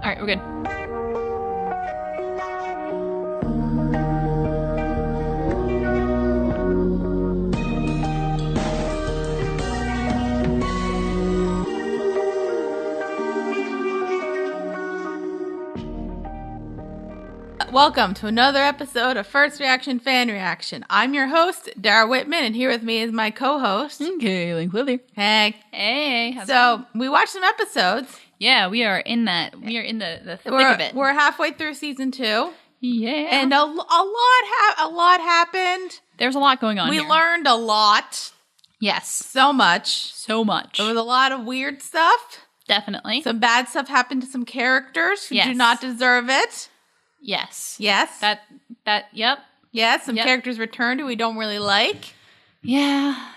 All right, we're good. Welcome to another episode of First Reaction Fan Reaction. I'm your host, Dara Whitman, and here with me is my co-host, Cailin Quilly. Hey. Hey. So, we watched some episodes. Yeah, we are in that. We are in the thick of it. We're halfway through season 2. Yeah. And a lot happened. There's a lot going on We here. learned a lot. Yes. So much. So much. There was a lot of weird stuff. Definitely. Some bad stuff happened to some characters who do not deserve it. Yes. Yes. Yep. Yes, some characters returned who we don't really like. Yeah.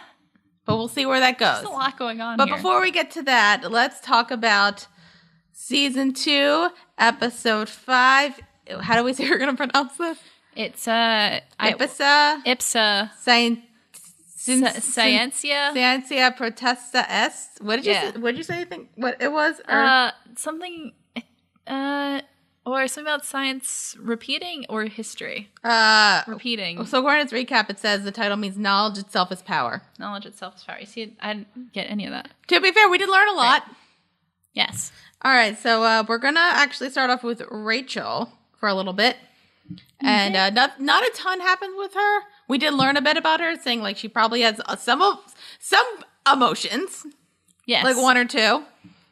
But we'll see where that goes. There's a lot going on But here. before we get to that, let's talk about season 2, episode 5. How do we say we're going to pronounce this? It's Ipsa Scientia Potestas Est. What did you say? What did you say? Think what it was? Something. Or something about science repeating or history? Repeating. So according to its recap, it says the title means knowledge itself is power. Knowledge itself is power. You see, I didn't get any of that. To be fair, we did learn a lot. Right. Yes. All right, so we're going to actually start off with Rachel for a little bit. Mm-hmm. And not a ton happened with her. We did learn a bit about her, saying like she probably has some emotions. Yes. Like 1 or 2.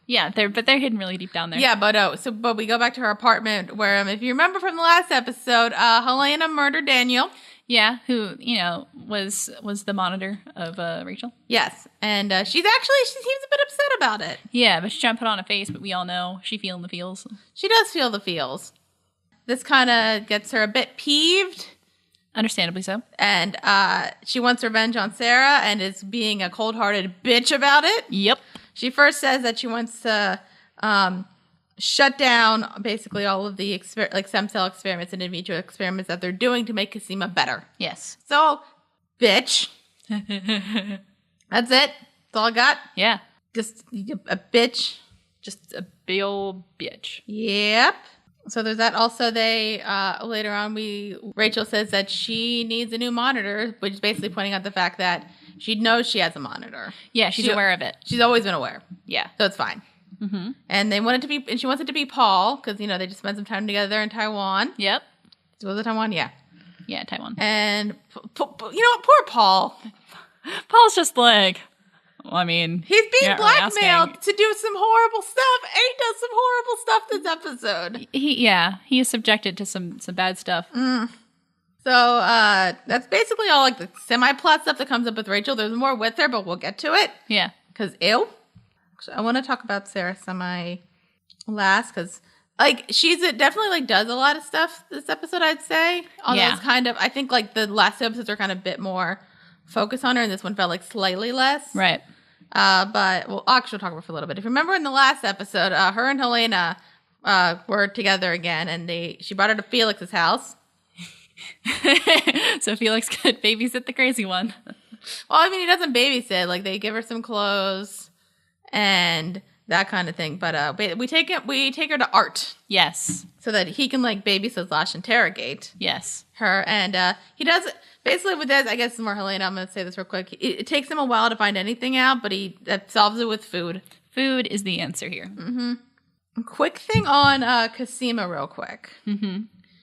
Yeah, they're hidden really deep down there. Yeah, but we go back to her apartment where, if you remember from the last episode, Helena murdered Daniel. Yeah, who was the monitor of Rachel. Yes, and she seems a bit upset about it. Yeah, but she's trying to put on a face, but we all know she feeling the feels. She does feel the feels. This kind of gets her a bit peeved. Understandably so. And she wants revenge on Sarah and is being a cold-hearted bitch about it. Yep. She first says that she wants to shut down basically all of the stem cell experiments and in vitro experiments that they're doing to make Cosima better. Yes. So, bitch. That's it. That's all I got. Yeah. Just a bitch. Just a big old bitch. Yep. So there's that. Also, later on, Rachel says that she needs a new monitor, which is basically pointing out the fact that she knows she has a monitor. Yeah, she's aware of it. She's always been aware. Yeah. So it's fine. Mm-hmm. And she wants it to be Paul, because, they just spent some time together in Taiwan. Yep. Was it Taiwan? Yeah. Yeah, Taiwan. And, you know what? Poor Paul. Paul's just like, he's being blackmailed to do some horrible stuff, and he does some horrible stuff this episode. He is subjected to some bad stuff. Mm. So that's basically all the semi-plot stuff that comes up with Rachel. There's more with her, but we'll get to it. Yeah. Because I want to talk about Sarah semi-last, because she's definitely does a lot of stuff this episode, I'd say. Although it's kind of, I think the last 2 episodes are kind of a bit more focused on her, and this one felt slightly less. Right. But we'll actually talk about it for a little bit. If you remember in the last episode, her and Helena were together again, and she brought her to Felix's house. So Felix could babysit the crazy one. Well, he doesn't babysit. They give her some clothes and that kind of thing. But we take her to Art. Yes. So that he can babysit / interrogate. Yes. Her, and he does basically with this. I guess it's more Helena. I'm going to say this real quick. It takes him a while to find anything out, but he solves it with food. Food is the answer here. Mm-hmm. Quick thing on Cosima, real quick. Mm-hmm.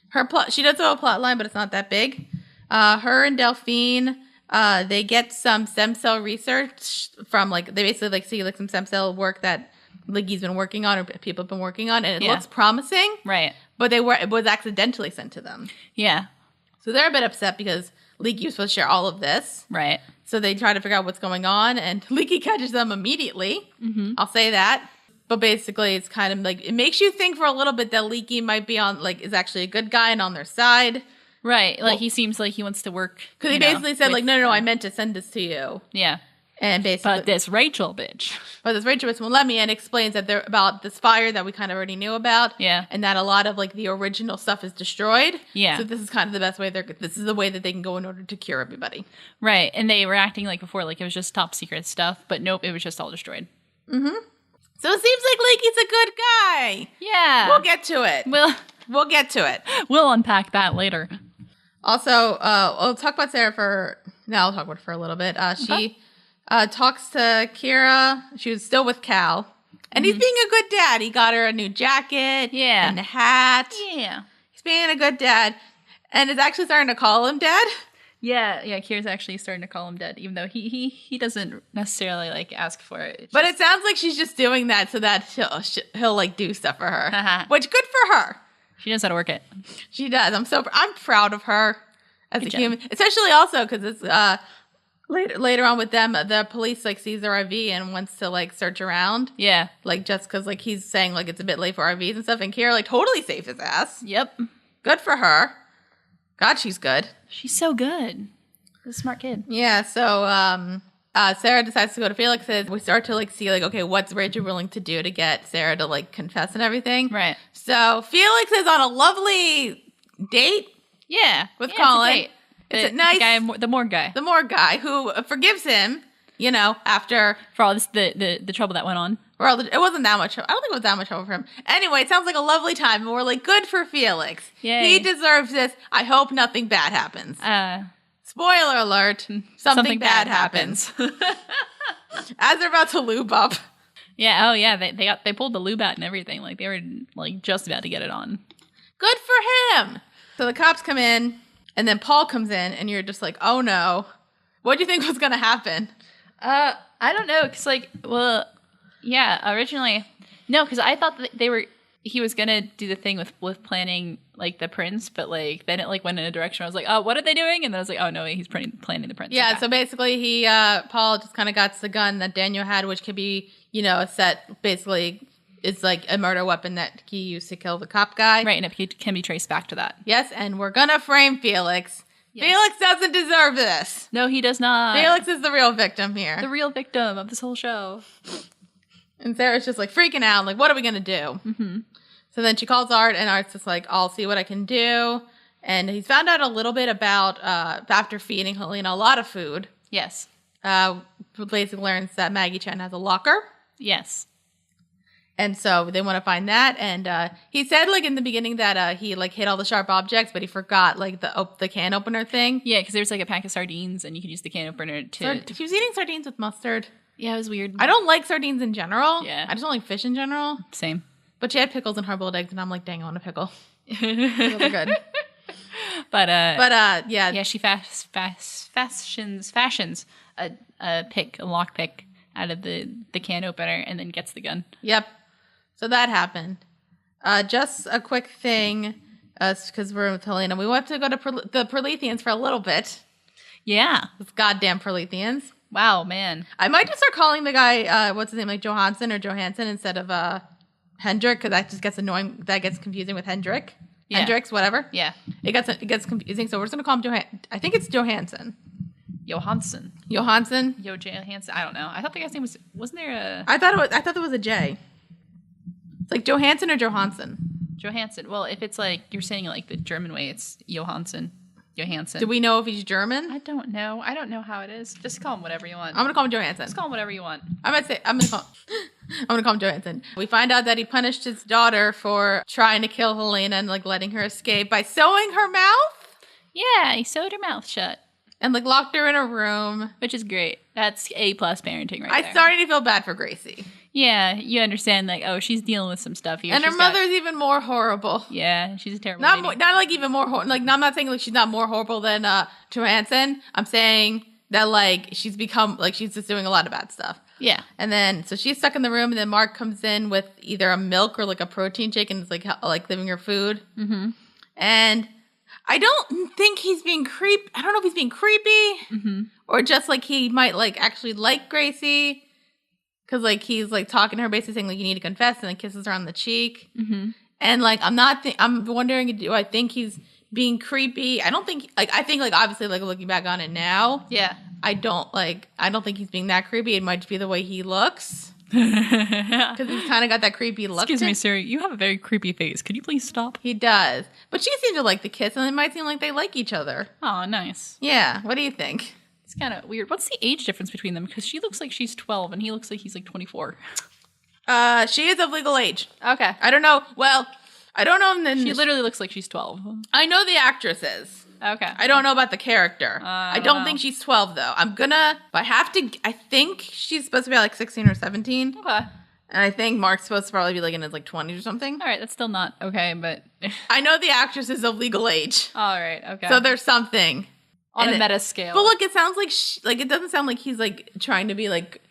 Her plot. She does have a plot line, but it's not that big. Her and Delphine, they get some stem cell research from they basically see some stem cell work that Liggy's been working on or people have been working on, and it looks promising. Right. But it was accidentally sent to them. Yeah. So they're a bit upset because Liggy was supposed to share all of this. Right. So they try to figure out what's going on, and Liggy catches them immediately. Mm-hmm. I'll say that. But basically, it's kind of it makes you think for a little bit that Leaky might be is actually a good guy and on their side. Right. He seems like he wants to work. Because he basically said, no, I meant to send this to you. Yeah. And basically. But this Rachel bitch won't let me, and explains that they're about this fire that we kind of already knew about. Yeah. And that a lot of the original stuff is destroyed. Yeah. So this is kind of the best way this is the way that they can go in order to cure everybody. Right. And they were acting before, it was just top secret stuff. But nope, it was just all destroyed. Mm-hmm. So it seems like Lakey's a good guy. Yeah. We'll get to it. We'll get to it. We'll unpack that later. Also, I'll talk about Sarah I'll talk about her for a little bit. She talks to Kira. She was still with Cal. And he's being a good dad. He got her a new jacket. Yeah. And a hat. Yeah. He's being a good dad. And is actually starting to call him dad. Yeah, Kira's actually starting to call him dad, even though he doesn't necessarily like ask for it. But it sounds like she's just doing that so that he'll like do stuff for her. Which, good for her. She knows how to work it. She does. I'm proud of her as a human, especially also because it's later on with them, the police like sees their RV and wants to like search around. Yeah, like just because like he's saying like it's a bit late for RVs and stuff, and Kira like totally saves his ass. Yep, good for her. God, she's good. She's so good. She's a smart kid. Yeah. So Sarah decides to go to Felix's. We start to like see like, okay, what's Rachel willing to do to get Sarah to like confess and everything. Right. So Felix is on a lovely date. Yeah, with Colin. It's a nice guy, the morgue guy who forgives him. You know, after for all this the trouble that went on. It wasn't that much. I don't think it was that much trouble for him. Anyway, it sounds like a lovely time, and we're like, good for Felix. Yay. He deserves this. I hope nothing bad happens. Spoiler alert: something bad happens. As they're about to lube up. Yeah. Oh, yeah. They pulled the lube out and everything. Like they were like just about to get it on. Good for him. So the cops come in, and then Paul comes in, and you're just like, oh no, what do you think was gonna happen? I don't know, cause originally, no, cause I thought that he was gonna do the thing with planning like the prince, but like then it like went in a direction. I was like, oh, what are they doing? And then I was like, oh no, he's planning the prince. Yeah, so basically Paul just kind of got the gun that Daniel had, which could be, a set, basically it's like a murder weapon that he used to kill the cop guy. Right, and it can be traced back to that. Yes, and we're gonna frame Felix. Yes. Felix doesn't deserve this. No, he does not. Felix is the real victim here. The real victim of this whole show. And Sarah's just like freaking out, like, what are we going to do? Mm-hmm. So then she calls Art, and Art's just like, I'll see what I can do. And he's found out a little bit about, after feeding Helena a lot of food. Yes. Basically learns that Maggie Chen has a locker. Yes. And so they want to find that. And he said, like, in the beginning that he, like, hit all the sharp objects, but he forgot, like, the can opener thing. Yeah, because there was, like, a pack of sardines, and you could use the can opener to... She was eating sardines with mustard. Yeah, it was weird. I don't like sardines in general. Yeah. I just don't like fish in general. Same. But she had pickles and hard-boiled eggs, and I'm like, dang, I want a pickle. They're good. But yeah. Yeah, she fashions a lock pick out of the can opener and then gets the gun. Yep. So that happened. Just a quick thing, because we're with Helena. We went to go to the Proletheans for a little bit. Yeah. Those goddamn Proletheans. Wow, man. I might just start calling the guy, what's his name, like Johansson or Johansson instead of Hendrik, because that just gets annoying. That gets confusing with Hendrik. Yeah. Hendricks, whatever. Yeah. It gets confusing, so we're just going to call him I think it's Johansson. Johansson. Johansson? Johansson. I don't know. I thought the guy's name wasn't there a... I thought there was a J. It's like Johansson or Johansson. Johansson. Well, if it's like you're saying it like the German way, it's Johansson. Johansson. Do we know if he's German? I don't know. I don't know how it is. Just call him whatever you want. I'm gonna call him Johansson. Just call him whatever you want. I'm gonna call him Johansson. We find out that he punished his daughter for trying to kill Helena and like letting her escape by sewing her mouth. Yeah, he sewed her mouth shut. And like locked her in a room. Which is great. That's A+ parenting right there. I started to feel bad for Gracie. Yeah, you understand, like, oh, she's dealing with some stuff here. And her mother's even more horrible. Yeah, she's a terrible lady. Not like even more horrible. Like, I'm not saying like she's not more horrible than Johansson. I'm saying that like she's become, like she's just doing a lot of bad stuff. Yeah. And then, so she's stuck in the room, and then Mark comes in with either a milk or like a protein shake and is like giving her food. Mm-hmm. And I don't think he's being creepy. I don't know if he's being creepy or just like he might like actually like Gracie. Because, like, he's, like, talking to her, basically saying, like, you need to confess, and then kisses her on the cheek. Mm-hmm. And, like, I'm wondering, do I think he's being creepy? I don't think, like, I think, like, obviously, like, looking back on it now. Yeah. I don't think he's being that creepy. It might just be the way he looks. Because he's kind of got that creepy look. Excuse me, sir. You have a very creepy face. Could you please stop? He does. But she seems to like the kiss, and it might seem like they like each other. Oh, nice. Yeah. What do you think? It's kind of weird. What's the age difference between them? Because she looks like she's 12 and he looks like he's like 24. She is of legal age. Okay. I don't know. Well, I don't know. She literally looks like she's 12. I know the actress is. Okay. I don't know about the character. I don't think she's 12, though. If I have to, I think she's supposed to be like 16 or 17. Okay. And I think Mark's supposed to probably be like in his like 20s or something. All right, that's still not okay, but... I know the actress is of legal age. All right, okay. So there's something. On a meta scale. But look, it sounds like, it doesn't sound like he's like trying to be like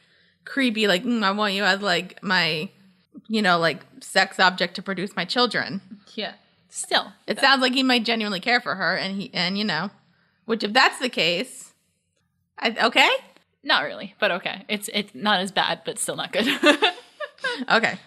creepy, like, I want you as like my, like sex object to produce my children. Yeah. Still. It sounds like he might genuinely care for her, which if that's the case, okay? Not really, but okay. It's not as bad, but still not good. Okay.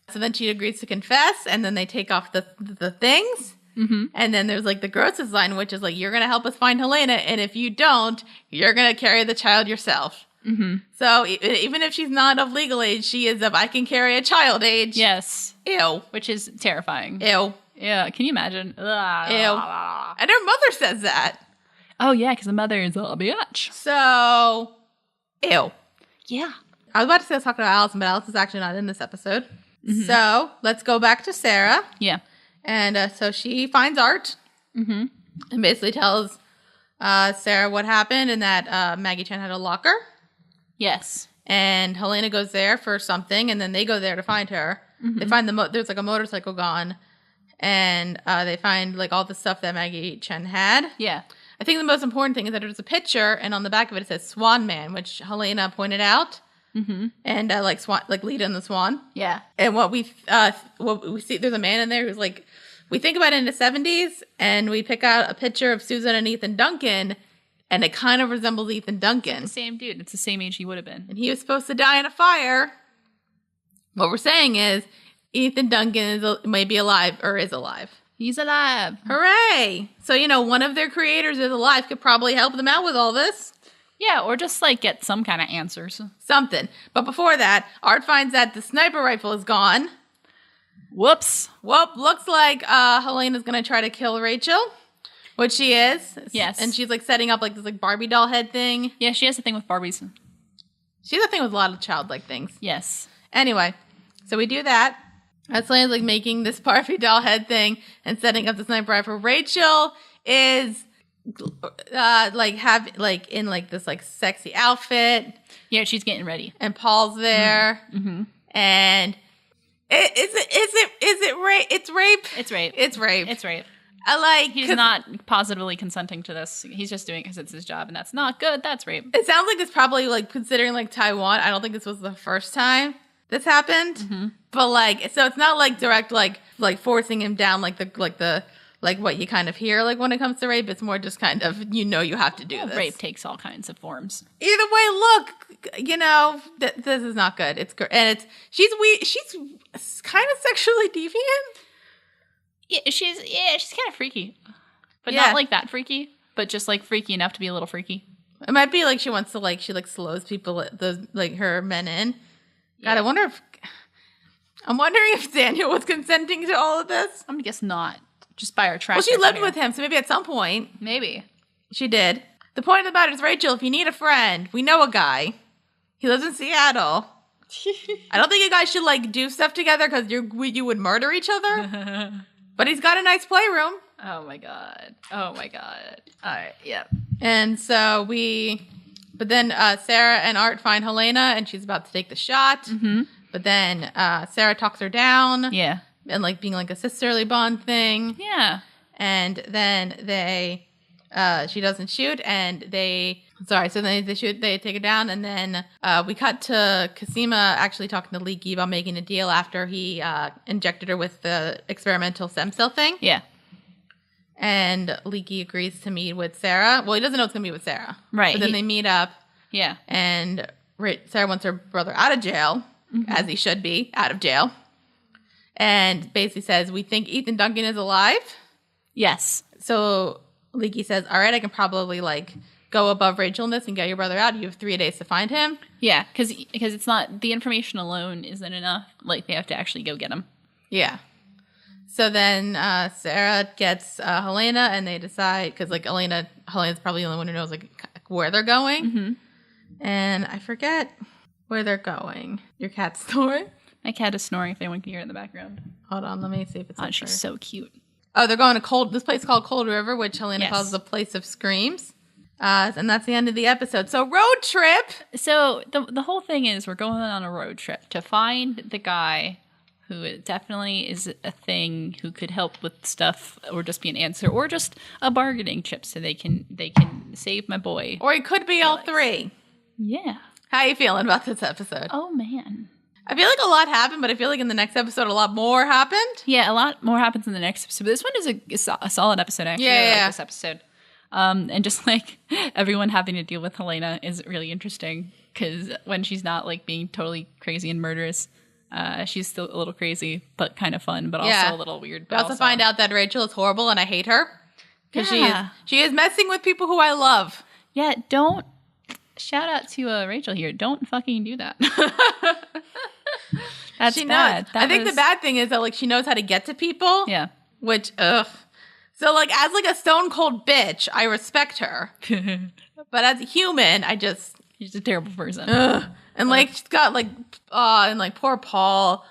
So then she agrees to confess, and then they take off the things. Mm-hmm. And then there's like the grosses line, which is like, you're going to help us find Helena, and if you don't, you're going to carry the child yourself. Mm-hmm. So even if she's not of legal age, she is of I can carry a child age. Yes. Ew. Which is terrifying. Ew. Yeah, can you imagine? Ew. And her mother says that. Oh, yeah, because the mother is a bitch. So, ew. Yeah. I was about to say I was talking about Allison, but Allison's actually not in this episode. Mm-hmm. So, let's go back to Sarah. Yeah. And so she finds Art and basically tells Sarah what happened and that Maggie Chen had a locker. Yes. And Helena goes there for something, and then they go there to find her. Mm-hmm. They find there's like a motorcycle gone. And they find like all the stuff that Maggie Chen had. Yeah. I think the most important thing is that there's a picture, and on the back of it says Swan Man, which Helena pointed out. Mm-hmm. And like Swan, like Lita and the Swan. Yeah. And what we see, there's a man in there who's like, we think about it in the 70s, and we pick out a picture of Susan and Ethan Duncan, and it kind of resembles Ethan Duncan. It's the same dude. It's the same age he would have been. And he was supposed to die in a fire. What we're saying is, Ethan Duncan may be alive or is alive. He's alive. Hooray! So, one of their creators is alive, could probably help them out with all this. Yeah, or just like get some kind of answers. Something. But before that, Art finds that the sniper rifle is gone. Whoops. Well, looks like Helena's going to try to kill Rachel, which she is. Yes. And she's like setting up like this like Barbie doll head thing. Yeah, she has a thing with Barbies. She has a thing with a lot of childlike things. Yes. Anyway, so we do that. Helena's like making this Barbie doll head thing and setting up the sniper rifle. Rachel is in like this like sexy outfit. Yeah, she's getting ready. And Paul's there. Mm-hmm. And is it rape? It's rape. It's rape. It's rape. It's rape. He's 'cause not positively consenting to this. He's just doing it because it's his job, and that's not good. That's rape. It sounds like it's probably like considering like Taiwan. I don't think this was the first time this happened. Mm-hmm. But like, so it's not like direct like forcing him down like what you kind of hear like when it comes to rape. It's more just kind of you have to do this. Rape takes all kinds of forms. Either way, look, this is not good. It's and she's kind of sexually deviant. Yeah, she's kind of freaky, but not like that freaky, but just like freaky enough to be a little freaky. It might be like she wants to she slows people her men in. God, Yeah. I'm wondering if Daniel was consenting to all of this. I'm gonna guess not. Just by her track. Well, she lived with him, so maybe at some point. Maybe. She did. The point of the matter is, Rachel, if you need a friend, we know a guy. He lives in Seattle. I don't think you guys should do stuff together because you would murder each other. But he's got a nice playroom. Oh my god. All right. Yep. And so but then Sarah and Art find Helena, and she's about to take the shot. Mm-hmm. But then Sarah talks her down. Yeah. And being a sisterly bond thing. Yeah. And then she doesn't shoot, and they shoot, they take her down, and then we cut to Cosima actually talking to Leaky about making a deal after he injected her with the experimental stem cell thing. Yeah. And Leaky agrees to meet with Sarah. Well, he doesn't know it's going to be with Sarah. Right. But then they meet up. Yeah. And Sarah wants her brother out of jail, as he should be, out of jail. And basically says, we think Ethan Duncan is alive. Yes. So Leaky says, all right, I can probably go above Rachel in this and get your brother out. You have 3 days to find him. Yeah, because it's not, the information alone isn't enough. They have to actually go get him. Yeah. So then Sarah gets Helena, and they decide, because Helena's probably the only one who knows where they're going. Mm-hmm. And I forget where they're going. Your cat store? My cat is snoring if anyone can hear it in the background. Hold on, let me see if it's Oh, she's so cute. Oh, they're going to this place called Cold River, which Helena calls the place of screams. And that's the end of the episode. So road trip. So the whole thing is we're going on a road trip to find the guy who definitely is a thing who could help with stuff or just be an answer or just a bargaining chip so they can save my boy. Or it could be all three. Yeah. How are you feeling about this episode? Oh, man. I feel like a lot happened, but I feel like in the next episode a lot more happened. Yeah, a lot more happens in the next episode. But this one is a solid episode, actually. Yeah, I like this episode. And just like everyone having to deal with Helena is really interesting because when she's not like being totally crazy and murderous, she's still a little crazy, but kind of fun, but also a little weird. But also find out that Rachel is horrible and I hate her because she is messing with people who I love. Yeah, don't shout out to Rachel here. Don't fucking do that. That's bad. I think the bad thing is that like she knows how to get to people. Yeah. Which So like as like a stone cold bitch, I respect her. But as a human, she's a terrible person. And like she's got like and like poor Paul.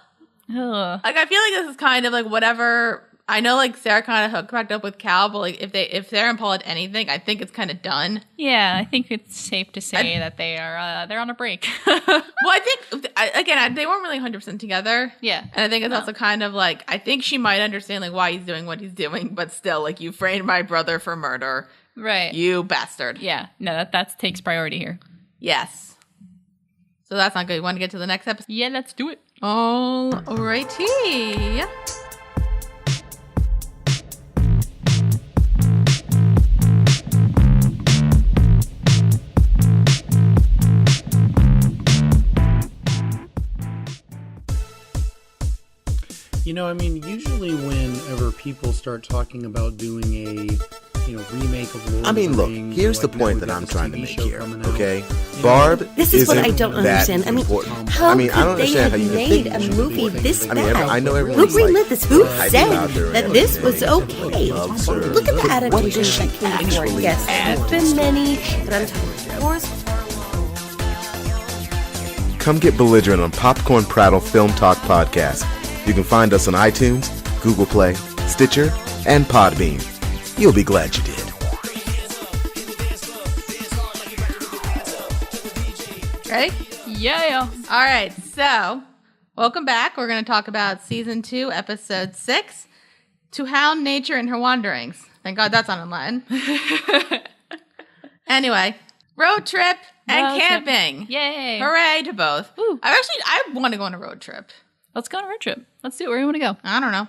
Ugh. Like I feel like this is kind of like whatever. I know like Sarah kind of hooked up with Cal, but like if Sarah and Paul had anything, I think it's kind of done. Yeah, I think it's safe to say that they are they're on a break. Well, I think again they weren't really 100% together. Yeah, and I think it's also kind of like I think she might understand like why he's doing what he's doing, but still like you framed my brother for murder, right? You bastard. Yeah, no, that takes priority here. Yes. So that's not good. You want to get to the next episode? Yeah, let's do it. All righty. You know, I mean, usually whenever people start talking about doing a, remake of Lord of the look, Rings, here's the point that I'm trying to make here, okay? Barb This is what I don't understand. I mean, how could they have made a movie this bad? I know Who everyone's greenlit this? Who hyping said out there that and this was okay? absurd. Look at the adaptations What that came before. Yes, there have been many, but I'm talking wars. Come get belligerent on Popcorn Prattle Film Talk Podcast. You can find us on iTunes, Google Play, Stitcher, and Podbean. You'll be glad you did. Ready? Yeah. All right. So, welcome back. We're going to talk about season 2, episode 6, To Hound Nature and Her Wanderings. Thank God that's not in Latin. Anyway, road trip and camping. Yay. Hooray to both. Woo. I want to go on a road trip. Let's go on a road trip. Let's do it. Where do you want to go? I don't know.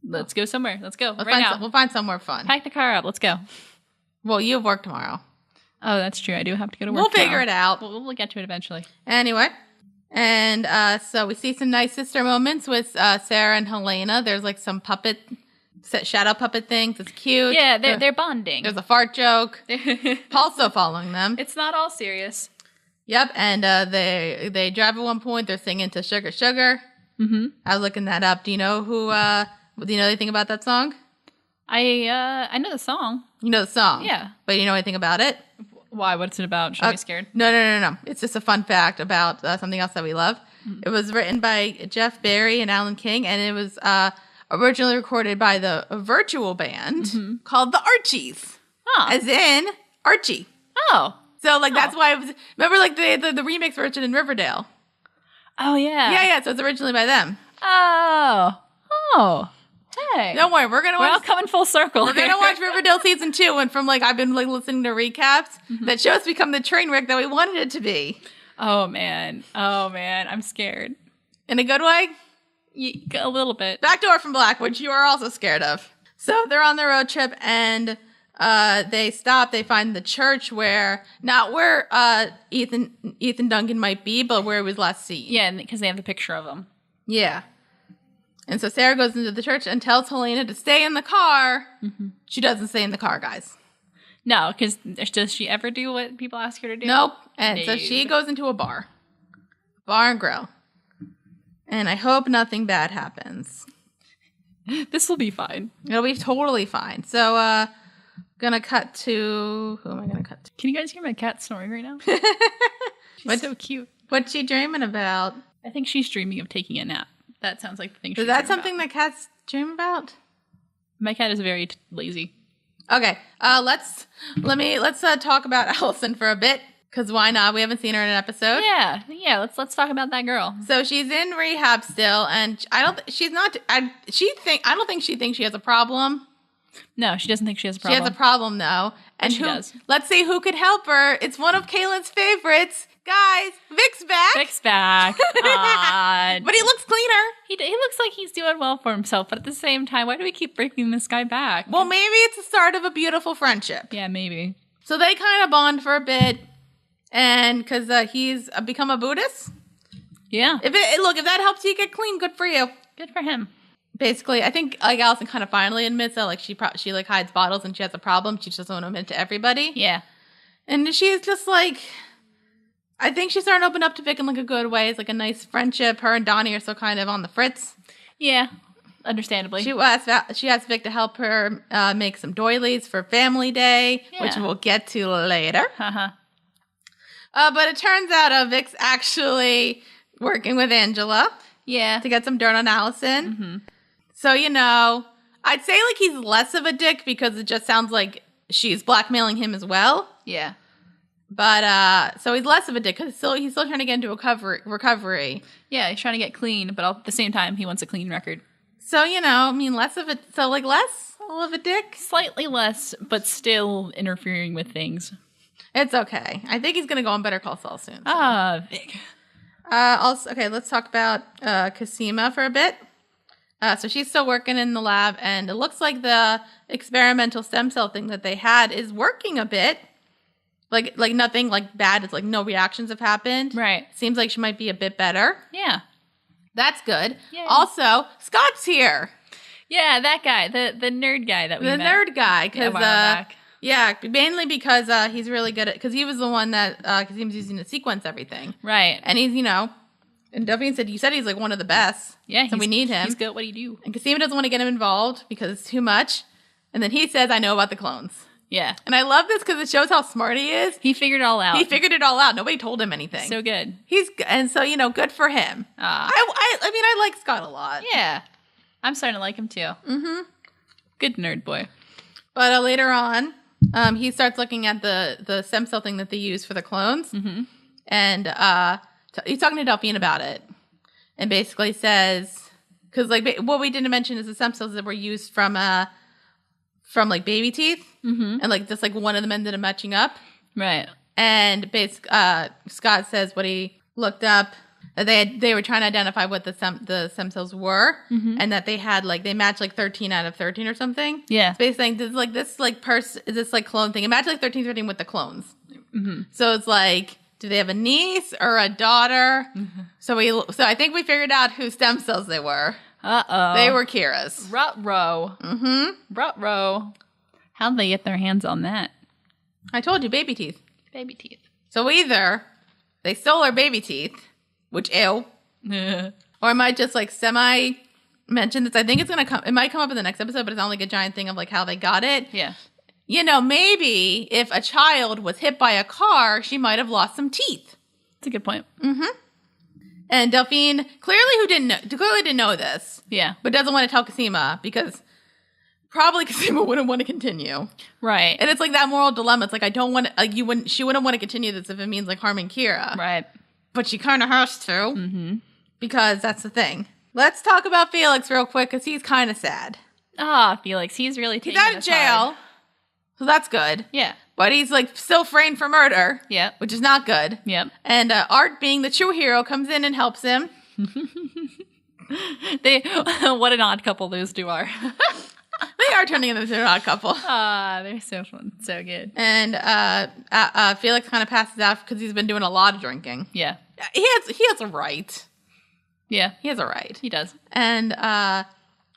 Let's go somewhere. Let's go We'll find somewhere fun. Pack the car up. Let's go. Well, you have work tomorrow. Oh, that's true. I do have to go to work. We'll figure it out. We'll get to it eventually. Anyway. And so we see some nice sister moments with Sarah and Helena. There's like some shadow puppet things. It's cute. Yeah, they're bonding. There's a fart joke. Paul's still following them. It's not all serious. Yep. And they drive at one point. They're singing to Sugar Sugar. Mm-hmm. I was looking that up. Do you know do you know anything about that song? I know the song. You know the song? Yeah. But you know anything about it? Why? What's it about? Should I be scared? No. It's just a fun fact about something else that we love. Mm-hmm. It was written by Jeff Barry and Alan King, and it was originally recorded by the virtual band called the Archies. Oh. As in Archie. Oh. So that's why it was. Remember the remix version in Riverdale? Oh yeah. Yeah. So it's originally by them. Oh. Hey. Don't worry, we're all coming full circle. We're gonna watch Riverdale season 2, and from I've been listening to recaps. That show's become the train wreck that we wanted it to be. Oh man, I'm scared. In a good way? A little bit. Back to Orphan Black, which you are also scared of. So they're on the road trip, and they stop. They find the church not where Ethan Duncan might be, but where he was last seen. Yeah, because they have the picture of him. Yeah. And so Sarah goes into the church and tells Helena to stay in the car. Mm-hmm. She doesn't stay in the car, guys. No, because does she ever do what people ask her to do? Nope. And so she goes into a bar and grill. And I hope nothing bad happens. This will be fine. It'll be totally fine. So, gonna cut to... Who am I gonna cut to? Can you guys hear my cat snoring right now? She's so cute. What's she dreaming about? I think she's dreaming of taking a nap. That sounds like the thing. Is that something that cats dream about? My cat is very lazy. Okay, let's talk about Allison for a bit, because why not? We haven't seen her in an episode. Yeah. Let's talk about that girl. So she's in rehab still, and I don't think she thinks she has a problem. No, she doesn't think she has a problem. She has a problem though, and she does. Let's see who could help her. It's one of Cailin's favorites, guys. Vic's back. Vic's back. But he looks cleaner. He looks like he's doing well for himself, but at the same time, why do we keep bringing this guy back? Well, maybe it's the start of a beautiful friendship. Yeah, maybe. So they kind of bond for a bit, and because he's become a Buddhist. Yeah. If that helps you get clean, good for you. Good for him. Basically, I think like Allison kind of finally admits that like she like hides bottles and she has a problem. She just doesn't want to admit to everybody. Yeah. And she's just like, I think she's starting to open up to Vic in like a good way. It's like a nice friendship. Her and Donnie are still kind of on the fritz. Yeah, understandably. She asked Vic to help her make some doilies for Family Day, which we'll get to later. Uh-huh. But it turns out Vic's actually working with Angela. Yeah. To get some dirt on Allison. Mm-hmm. So, I'd say like he's less of a dick because it just sounds like she's blackmailing him as well. Yeah. But, so he's less of a dick because he's still trying to get into recovery. Yeah, he's trying to get clean, but at the same time, he wants a clean record. So, less of a dick? Slightly less, but still interfering with things. It's okay. I think he's going to go on Better Call Saul soon. So. Vic. Also, okay, let's talk about Cosima for a bit. So she's still working in the lab, and it looks like the experimental stem cell thing that they had is working a bit. Like nothing like bad. It's like no reactions have happened. Right. Seems like she might be a bit better. Yeah. That's good. Yay. Also, Scott's here. Yeah, that guy, the nerd guy that we met. The nerd guy, because back. Yeah, mainly because he's really good at, because he was the one that, because he was using to sequence everything. Right. And he's, and Delphine said, you said he's like one of the best. Yeah. So we need him. He's good at what he do. And Cosima doesn't want to get him involved because it's too much. And then he says, I know about the clones. Yeah. And I love this because it shows how smart he is. He figured it all out. He figured it all out. Nobody told him anything. So good. And so, good for him. I like Scott a lot. Yeah. I'm starting to like him too. Mm-hmm. Good nerd boy. But later on, he starts looking at the stem cell thing that they use for the clones. Mm-hmm. And he's talking to Delphine about it. And basically says, because like what we didn't mention is the stem cells that were used from like baby teeth. Mm-hmm. And like just like one of them ended up matching up. Right. And Scott says what he looked up, they were trying to identify what the stem cells were, mm-hmm. and that they had like they matched like 13 out of 13 or something. Yeah, it's basically saying this clone thing. Imagine like 13 with the clones. Mm-hmm. So it's like, do they have a niece or a daughter? Mm-hmm. So I think we figured out whose stem cells they were. They were Kira's. Ruh-roh. Mm-hmm. Ruh-roh. How'd they get their hands on that? I told you, baby teeth. Baby teeth. So either they stole our baby teeth, which ew, or I might just like semi-mention this. I think it's gonna come. It might come up in the next episode, but it's not like a giant thing of like how they got it. Yeah. Maybe if a child was hit by a car, she might have lost some teeth. That's a good point. Mm-hmm. And Delphine clearly didn't know this. Yeah. But doesn't want to tell Cosima because probably Cosima wouldn't want to continue. Right. And it's like that moral dilemma. It's like, I don't want to, like she wouldn't want to continue this if it means like harming Kira. Right. But she kind of has to. Mm-hmm. Because that's the thing. Let's talk about Felix real quick because he's kind of sad. Felix. He's really taking He's out of jail. Hard. So that's good. Yeah. But he's like still framed for murder. Yeah. Which is not good. Yep. And Art, being the true hero, comes in and helps him. What an odd couple those two are. They are turning into an odd couple. They're so fun. So good. And Felix kind of passes out because he's been doing a lot of drinking. Yeah. He has a right. Yeah. He has a right. He does. And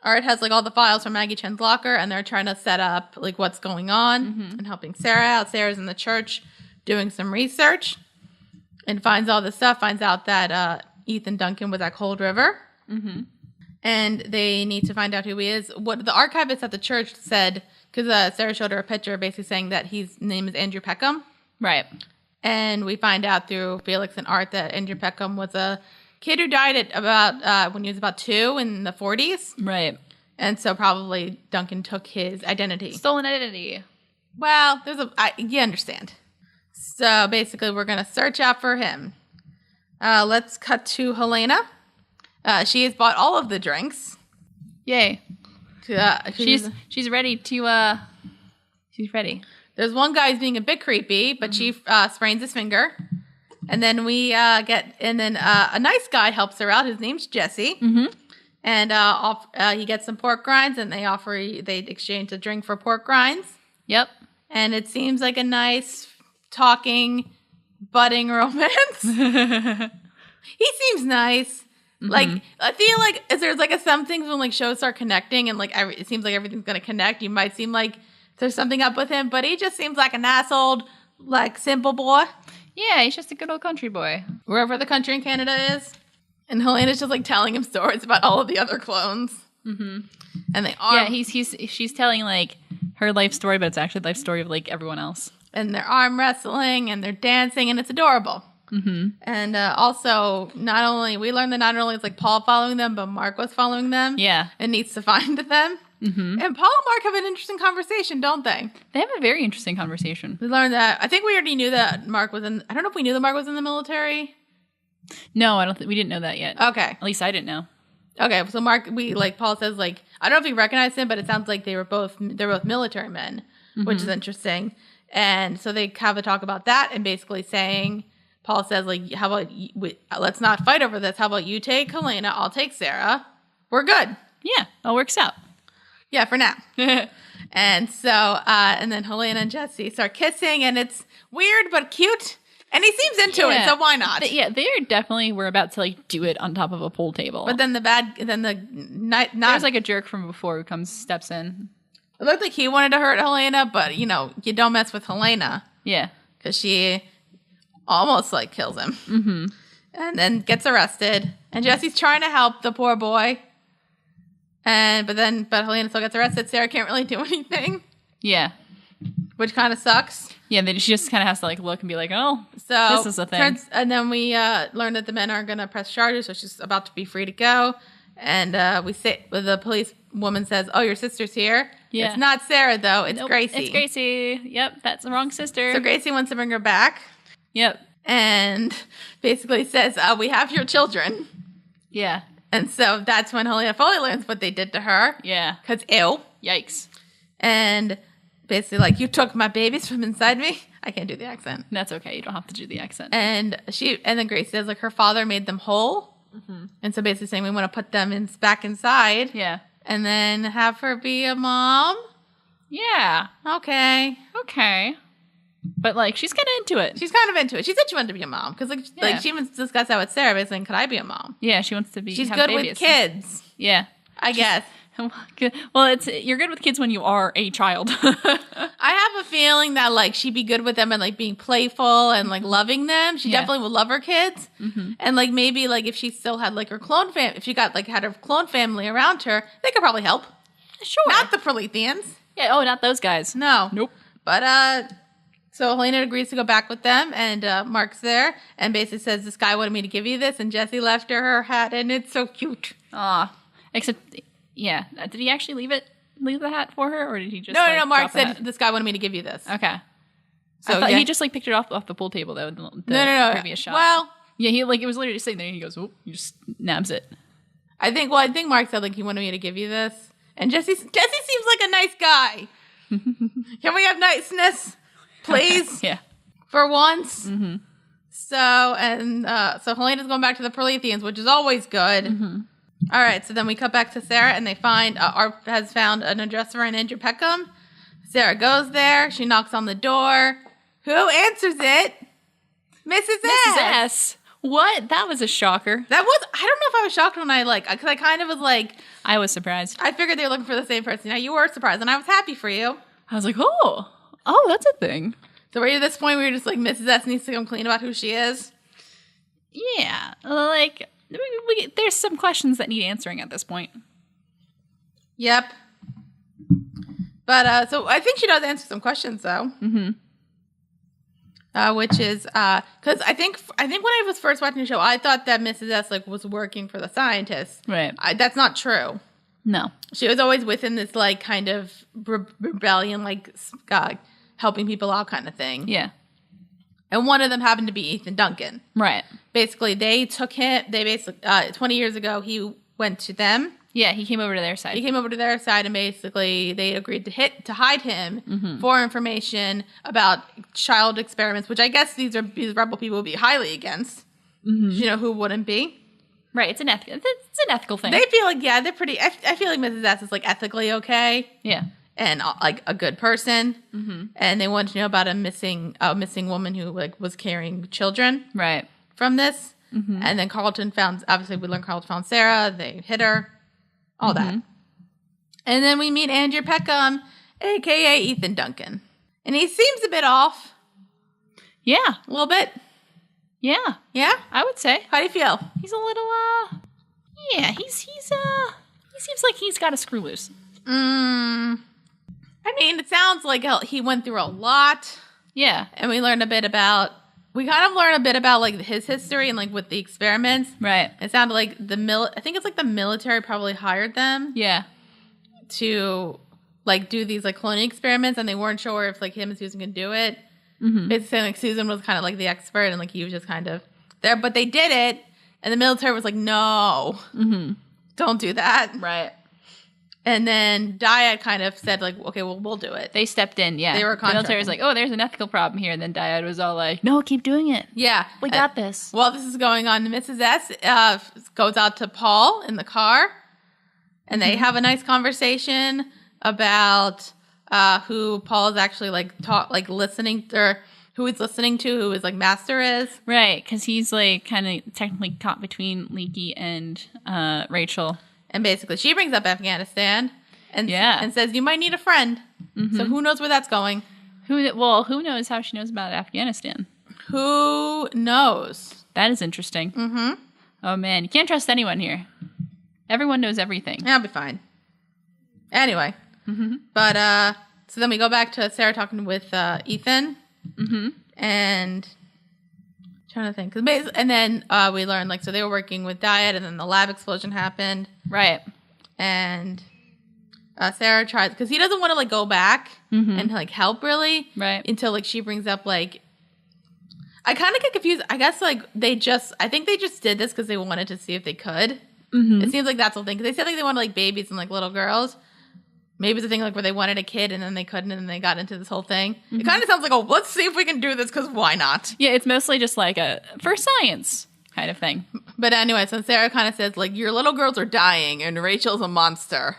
Art has like all the files from Maggie Chen's locker, and they're trying to set up like what's going on, mm-hmm. and helping Sarah out. Sarah's in the church doing some research and finds all this stuff, finds out that Ethan Duncan was at Cold River. Mm-hmm. And they need to find out who he is. What the archivist at the church said, because Sarah showed her a picture basically saying that his name is Andrew Peckham. Right. And we find out through Felix and Art that Andrew Peckham was a kid who died at about when he was about 2 in the 40s. Right. And so probably Duncan took his identity. Stolen identity. Well, you understand. So basically, we're going to search out for him. Let's cut to Helena. She has bought all of the drinks. Yay. She's ready to, she's ready. There's one guy who's being a bit creepy, but she sprains his finger. And then a nice guy helps her out. His name's Jesse. Mm-hmm. And he gets some pork rinds, and they exchange a drink for pork rinds. Yep. And it seems like a nice talking, budding romance. He seems nice. Mm-hmm. Like, I feel like there's some things when like shows start connecting and like it seems like everything's gonna connect. You might seem like there's something up with him, but he just seems like a nice old, like, simple boy. Yeah, he's just a good old country boy. Wherever the country in Canada is. And Helena's just like telling him stories about all of the other clones. Mm-hmm. And they are. Yeah, she's telling like her life story, but it's actually the life story of like everyone else. And they're arm wrestling and they're dancing and it's adorable. Mm-hmm. And also, we learned that not only is like Paul following them, but Mark was following them. Yeah. And needs to find them. Mm-hmm. And Paul and Mark have an interesting conversation, don't they? They have a very interesting conversation. We learned that. I think we already knew that Mark was in. I don't know if we knew that Mark was in the military. No, I don't think we didn't know that yet. Okay. At least I didn't know. Okay, so Mark, Paul says like, I don't know if he recognized him, but it sounds like they're both military men, mm-hmm. which is interesting. And so they have a talk about that and basically saying, Paul says like, how about let's not fight over this. How about you take Helena, I'll take Sarah. We're good. Yeah, all works out. Yeah, for now. And so, and then Helena and Jesse start kissing and it's weird but cute. And he seems into it, so why not? We're about to like do it on top of a pool table. But then there's like a jerk from before who steps in. It looked like he wanted to hurt Helena, but you don't mess with Helena. Yeah. Because she almost like kills him. Mm-hmm. And then gets arrested. And Jesse's trying to help the poor boy. But Helena still gets arrested. Sarah can't really do anything. Yeah. Which kind of sucks. Yeah, she just kind of has to like look and be like, oh, so this is a thing. And then we learn that the men aren't going to press charges, so she's about to be free to go. And the police woman says, oh, your sister's here. Yeah. It's not Sarah, though. It's Gracie. It's Gracie. Yep, that's the wrong sister. So Gracie wants to bring her back. Yep. And basically says, we have your children. Yeah. And so that's when Helena fully learns what they did to her. Yeah. Because ew. Yikes. And basically like, you took my babies from inside me. I can't do the accent. That's okay. You don't have to do the accent. And then Grace says like her father made them whole. Mm-hmm. And so basically saying we want to put them back inside. Yeah. And then have her be a mom. Yeah. Okay. But like she's kind of into it. She said she wanted to be a mom because like she even discussed that with Sarah. But saying, could I be a mom? Yeah, she wants to be. She's good babies. With kids. Yeah, I guess. Well, you're good with kids when you are a child. I have a feeling that like she'd be good with them and like being playful and like loving them. She definitely would love her kids. Mm-hmm. And like maybe like if she still had like her clone family, if she had her clone family around her, they could probably help. Sure. Not the Proletheans. Yeah. Oh, not those guys. No. Nope. But so Helena agrees to go back with them, and Mark's there, and basically says, this guy wanted me to give you this, and Jessie left her hat, and it's so cute. Aw. Except, yeah. Did he actually leave the hat for her, or did he just No, Mark said, this guy wanted me to give you this. Okay. So he just, like, picked it off the pool table, though, the previous shot. Well. Yeah, it was literally just sitting there, and he goes, oh, he just nabs it. I think Mark said, like, he wanted me to give you this, and Jesse seems like a nice guy. Can we have niceness? Please? Yeah. For once. Mm-hmm. So Helena's going back to the Proletheans, which is always good. Mm-hmm. All right, so then we cut back to Sarah, and they find, Arp has found an address for Andrew Peckham. Sarah goes there. She knocks on the door. Who answers it? Mrs. S. What? That was a shocker. I don't know if I was shocked when because I kind of was like. I was surprised. I figured they were looking for the same person. Now, you were surprised, and I was happy for you. I was like, oh, that's a thing. So we're at this point where you're just like, Mrs. S needs to come clean about who she is? Yeah. Like, there's some questions that need answering at this point. Yep. But, so I think she does answer some questions, though. Mm-hmm. which is because I think when I was first watching the show, I thought that Mrs. S like was working for the scientists. Right. That's not true. No. She was always within this like kind of rebellion, like helping people out kind of thing. Yeah. And one of them happened to be Ethan Duncan. Right. Basically, they took him. They basically 20 years ago he went to them. Yeah, he came over to their side. He came over to their side, and basically they agreed to hide him for information about child experiments, which I guess these rebel people would be highly against. You know who wouldn't be? Right. It's an ethical thing. They feel like they're pretty. I feel like Mrs. S is like ethically okay. Yeah. And like a good person. And they wanted to know about a missing woman who like was carrying children. Right. From this, and then Carlton found. Obviously, we learned Carlton found Sarah. They hit her. All that. And then we meet Andrew Peckham, a.k.a. Ethan Duncan. And he seems a bit off. Yeah. A little bit. Yeah. Yeah? I would say. How do you feel? He's a little, yeah, he seems like he's got a screw loose. I mean, it sounds like he went through a lot. Yeah. And we kind of learn a bit about like his history and like with the experiments. Right. It sounded like I think it's like the military probably hired them. Yeah. To like do these like cloning experiments, and they weren't sure if like him and Susan could do it. Basically, like Susan was kind of like the expert, and like he was just kind of there, but they did it, and the military was like, no, don't do that. Right. And then Dyad kind of said like, okay, well, we'll do it. They stepped in. Yeah. They were the military was like, oh, there's an ethical problem here, and then Dyad was all like, no, keep doing it. Yeah, we got this. While this is going on, Mrs. S goes out to Paul in the car, and they have a nice conversation about who Paul is actually like listening to, or who he's listening to, who his like master is. Right, because he's like kind of technically caught between Leaky and Rachel. And basically, she brings up Afghanistan and says, you might need a friend. So who knows where that's going? Who knows how she knows about Afghanistan? Who knows? That is interesting. Oh, man. You can't trust anyone here. Everyone knows everything. I'll be fine. Anyway. But, so then we go back to Sarah talking with Ethan. And trying to think. And then we learned, like, so they were working with Dyad, and then the lab explosion happened. Right. And Sarah tries, because he doesn't want to, like, go back and, like, help, really. Right. Until, like, she brings up, like, I kind of get confused. I guess, like, I think they just did this because they wanted to see if they could. It seems like that's the thing. Because they said, like, they wanted, like, babies and, like, little girls. Maybe it's a thing, like, where they wanted a kid and then they couldn't, and then they got into this whole thing. It kind of sounds like, let's see if we can do this, because why not? Yeah, it's mostly just, like, a for science kind of thing. But anyway, so Sarah kind of says, like, your little girls are dying, and Rachel's a monster.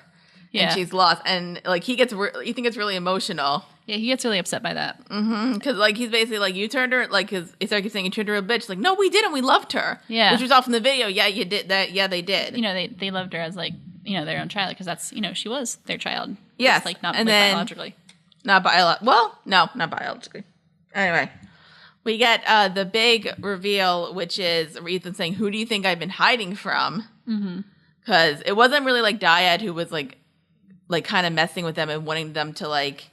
Yeah. And she's lost. And, like, you think it's really emotional. Yeah, he gets really upset by that. Because, like, he's basically like, you turned her, like, Sarah keeps saying, you turned her a bitch. Like, no, we didn't. We loved her. Yeah. Which was off in the video. Yeah, you did that. Yeah, they did. You know, they loved her as, like, you know, their own child, because that's, you know, she was their child. Yes. Just, like, not and like, then, biologically. Not biologically. Well, no, not biologically. Anyway. We get the big reveal, which is Ethan saying, who do you think I've been hiding from? Because it wasn't really, like, Dyad who was, like kind of messing with them and wanting them to, like,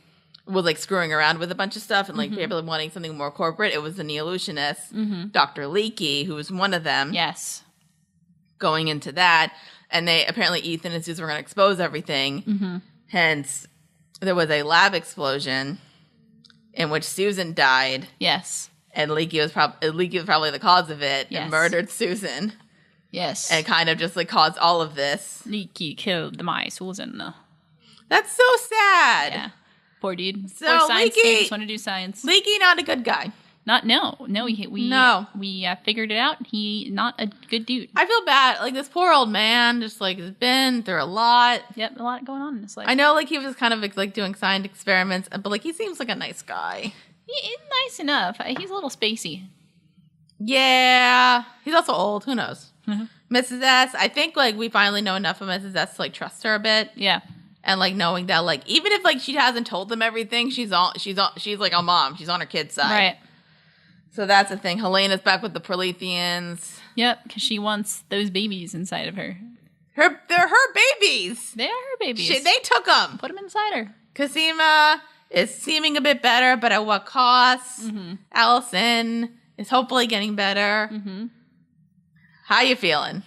was, like, screwing around with a bunch of stuff and, like, people wanting something more corporate. It was the Neolutionists, Dr. Leakey, who was one of them. Yes. Going into that. And apparently Ethan and Susan were going to expose everything. Hence, there was a lab explosion in which Susan died. Yes. And Leakey was probably the cause of it. Yes. And murdered Susan. Yes. And kind of just, like, caused all of this. Leaky killed my Susan. That's so sad. Yeah. Poor dude. So Poor science. Leakey, They just want to do science. Leakey, not a good guy. We figured it out. He not a good dude. I feel bad. Like, this poor old man just, like, has been through a lot. Yep, a lot going on in his life. I know, like, he was kind of, like, doing science experiments, but, like, he seems like a nice guy. He's nice enough. He's a little spacey. Yeah. He's also old. Who knows? Mrs. S, I think, like, we finally know enough of Mrs. S to, like, trust her a bit. Yeah. And, like, knowing that, like, even if, like, she hasn't told them everything, she's like a mom. She's on her kid's side. Right. So that's the thing. Helena's back with the Proletheans. Yep, because she wants those babies inside of her. They're her babies. They are her babies. They took them. Put them inside her. Cosima is seeming a bit better, but at what cost? Allison is hopefully getting better. How you feeling?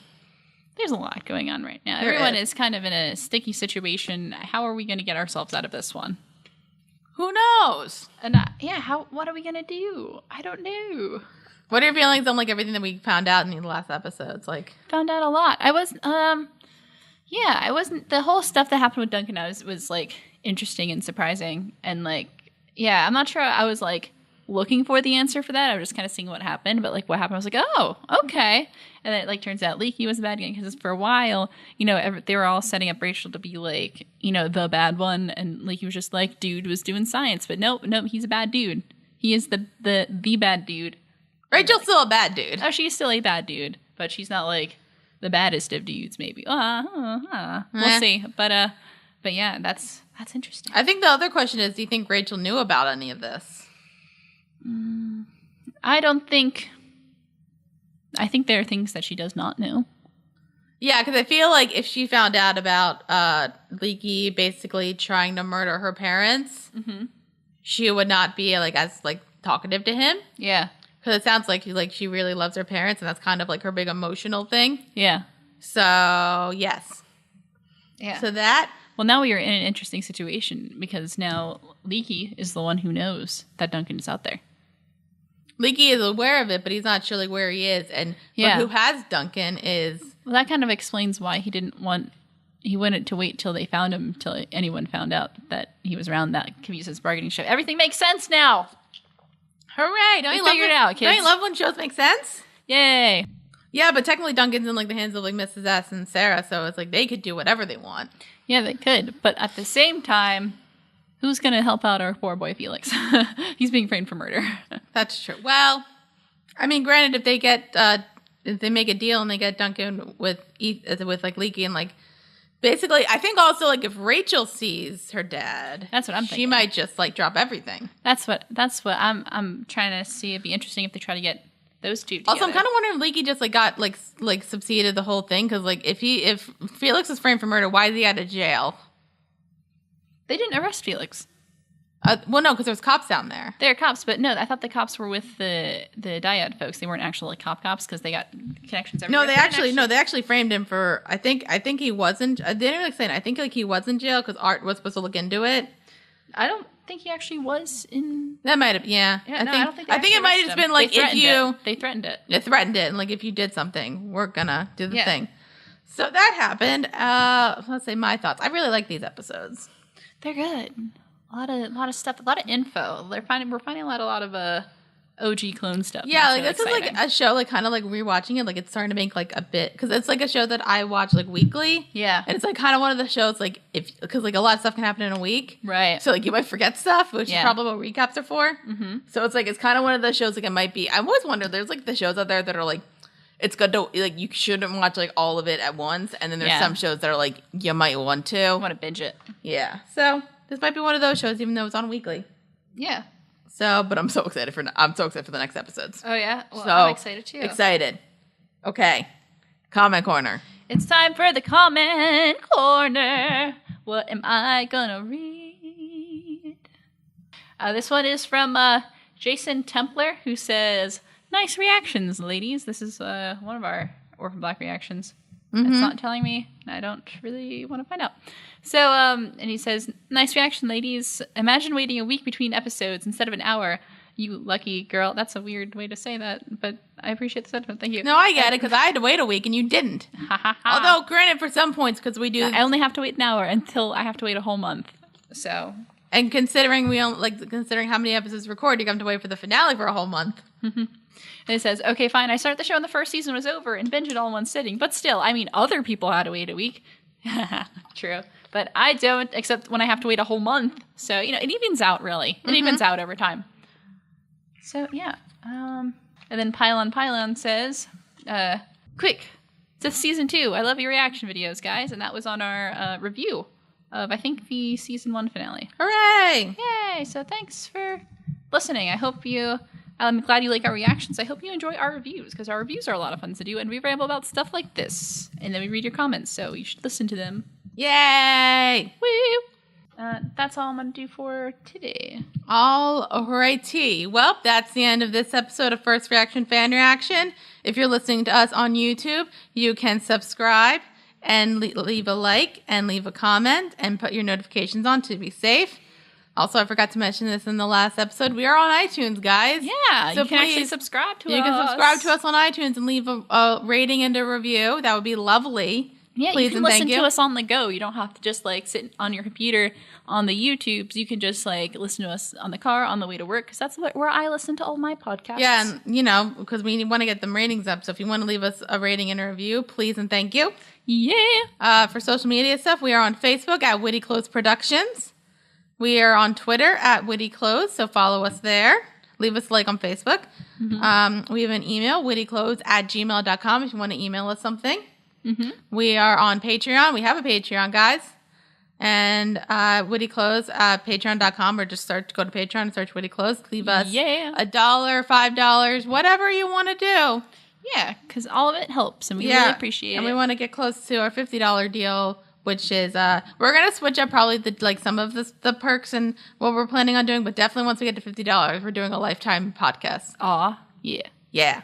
There's a lot going on right now. Everyone is kind of in a sticky situation. How are we going to get ourselves out of this one? Who knows? And what are we going to do? I don't know. What are your feelings on like everything that we found out in the last episodes? Like, found out a lot. I wasn't the whole stuff that happened with Duncan was like interesting and surprising. And like, yeah, I'm not sure I was like looking for the answer for that. I was just kind of seeing what happened, but like what happened, I was like, oh, okay. And then it like turns out Leaky was a bad guy because for a while, you know, they were all setting up Rachel to be like, you know, the bad one, and Leaky was just like, dude was doing science, but nope, he's a bad dude. He is the bad dude. Rachel's still a bad dude. Oh, she's still a bad dude, but she's not like the baddest of dudes. Maybe. We'll see. But yeah, that's interesting. I think the other question is, do you think Rachel knew about any of this? I don't think. I think there are things that she does not know. Yeah, because I feel like if she found out about Leaky basically trying to murder her parents, she would not be like as like talkative to him. Yeah, because it sounds like she really loves her parents, and that's kind of like her big emotional thing. Yeah. So yes. Yeah. So that. Well, now we are in an interesting situation because now Leaky is the one who knows that Duncan is out there. Leaky is aware of it, but he's not sure like where he is, and who has Duncan is. Well, that kind of explains why he wanted to wait till they found him, till anyone found out that he was around. That can use his bargaining chip. Everything makes sense now. Hooray! Don't you love it out, kids? Don't you love when shows make sense? Yay! Yeah, but technically Duncan's in like the hands of like Mrs. S and Sarah, so it's like they could do whatever they want. Yeah, they could, but at the same time, who's going to help out our poor boy Felix? He's being framed for murder. That's true. Well, I mean, granted, if they make a deal and they get Duncan with like Leaky and like, basically, I think also like if Rachel sees her dad, that's what I'm thinking. She might just like drop everything. That's what I'm trying to see. It'd be interesting if they try to get those two together. Also, I'm kind of wondering if Leaky just like got like subsided the whole thing, because like if Felix is framed for murder, why is he out of jail? They didn't arrest Felix. Well, no, because there was cops down there. There are cops, but no, I thought the cops were with the Dyad folks. They weren't actually like cops because they got connections everywhere. No, they actually framed him for. I think he wasn't. They didn't really say it. I think like he was in jail because Art was supposed to look into it. I don't think he actually was in. That might have. Yeah, I think it might have just been like they threatened it. They threatened it, and like if you did something, we're gonna do the thing. So that happened. Let's say my thoughts. I really like these episodes. They're good. A lot of stuff, a lot of info. We're finding a lot of OG clone stuff. Yeah, like this exciting. Is like a show, like kind of like rewatching it, like it's starting to make like a bit, because it's like a show that I watch like weekly. Yeah, and it's like kind of one of the shows like because like a lot of stuff can happen in a week, right? So like you might forget stuff, which is probably what recaps are for. Mm-hmm. So it's like it's kind of one of those shows like it might be. I always wonder. There's like the shows out there that are like. It's good to, like, you shouldn't watch, like, all of it at once. And then there's some shows that are, like, you might want to. I want to binge it. Yeah. So, this might be one of those shows, even though it's on weekly. Yeah. So, but I'm so excited for the next episodes. Oh, yeah? Well, I'm excited, too. Excited. Okay. Comment corner. It's time for the comment corner. What am I gonna read? This one is from Jason Templar, who says... Nice reactions, ladies. This is one of our Orphan Black reactions. Mm-hmm. It's not telling me. I don't really want to find out. So, and he says, nice reaction, ladies. Imagine waiting a week between episodes instead of an hour. You lucky girl. That's a weird way to say that, but I appreciate the sentiment. Thank you. No, I get it, because I had to wait a week and you didn't. Although, granted, for some points, because we do... I only have to wait an hour until I have to wait a whole month. So... And considering considering how many episodes record, you have to wait for the finale for a whole month. Mm-hmm. And it says, okay, fine, I started the show when the first season was over and binged it all in one sitting. But still, I mean, other people had to wait a week. True. But I don't, except when I have to wait a whole month. So, you know, it evens out, really. It evens out over time. So, yeah. And then Pylon says, quick, it's season 2. I love your reaction videos, guys. And that was on our review of, I think, the season 1 finale. Hooray! Yay! So thanks for listening. I'm glad you like our reactions. I hope you enjoy our reviews, because our reviews are a lot of fun to do, and we ramble about stuff like this. And then we read your comments, so you should listen to them. Yay! Woo! that's all I'm going to do for today. All righty. Well, that's the end of this episode of First Reaction Fan Reaction. If you're listening to us on YouTube, you can subscribe and leave a like and leave a comment and put your notifications on to be safe. Also, I forgot to mention this in the last episode. We are on iTunes, guys. Yeah, so you can actually subscribe to us. You can subscribe to us on iTunes and leave a rating and a review. That would be lovely. Yeah, please, you can listen to us on the go. You don't have to just like sit on your computer on the YouTubes. You can just like listen to us on the car on the way to work because that's where I listen to all my podcasts. Yeah, and you know, because we want to get them ratings up. So if you want to leave us a rating and a review, please and thank you. Yeah. For social media stuff, we are on Facebook at Witty Clothes Productions. We are on Twitter at Witty Clothes, so follow us there. Leave us a like on Facebook. Mm-hmm. We have an email, wittyclothes@gmail.com if you want to email us something. Mm-hmm. We are on Patreon. We have a Patreon, guys. And Witty Clothes, patreon.com, or just go to Patreon and search Witty Clothes. Leave us $1, $5, whatever you want to do. Yeah, because all of it helps, and we really appreciate it. And we want to get close to our $50 deal, which is we're gonna switch up probably some of the perks and what we're planning on doing, but definitely once we get to $50, we're doing a lifetime podcast. Aw, yeah.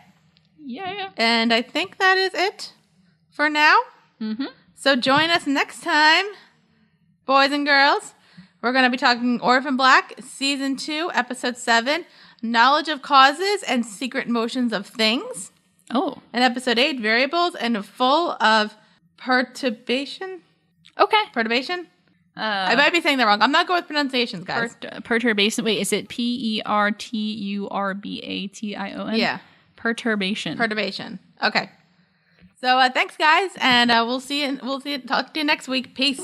And I think that is it for now. Mm-hmm. So join us next time, boys and girls. We're going to be talking Orphan Black, Season 2, Episode 7, Knowledge of Causes and Secret Motions of Things. Oh. And Episode 8, Variables and Full of Perturbation. Okay. Perturbation? I might be saying that wrong. I'm not good with pronunciations, guys. Perturbation. Wait, is it Perturbatation? Yeah. Perturbation. Okay. So thanks, guys, and we'll see you. Talk to you next week. Peace.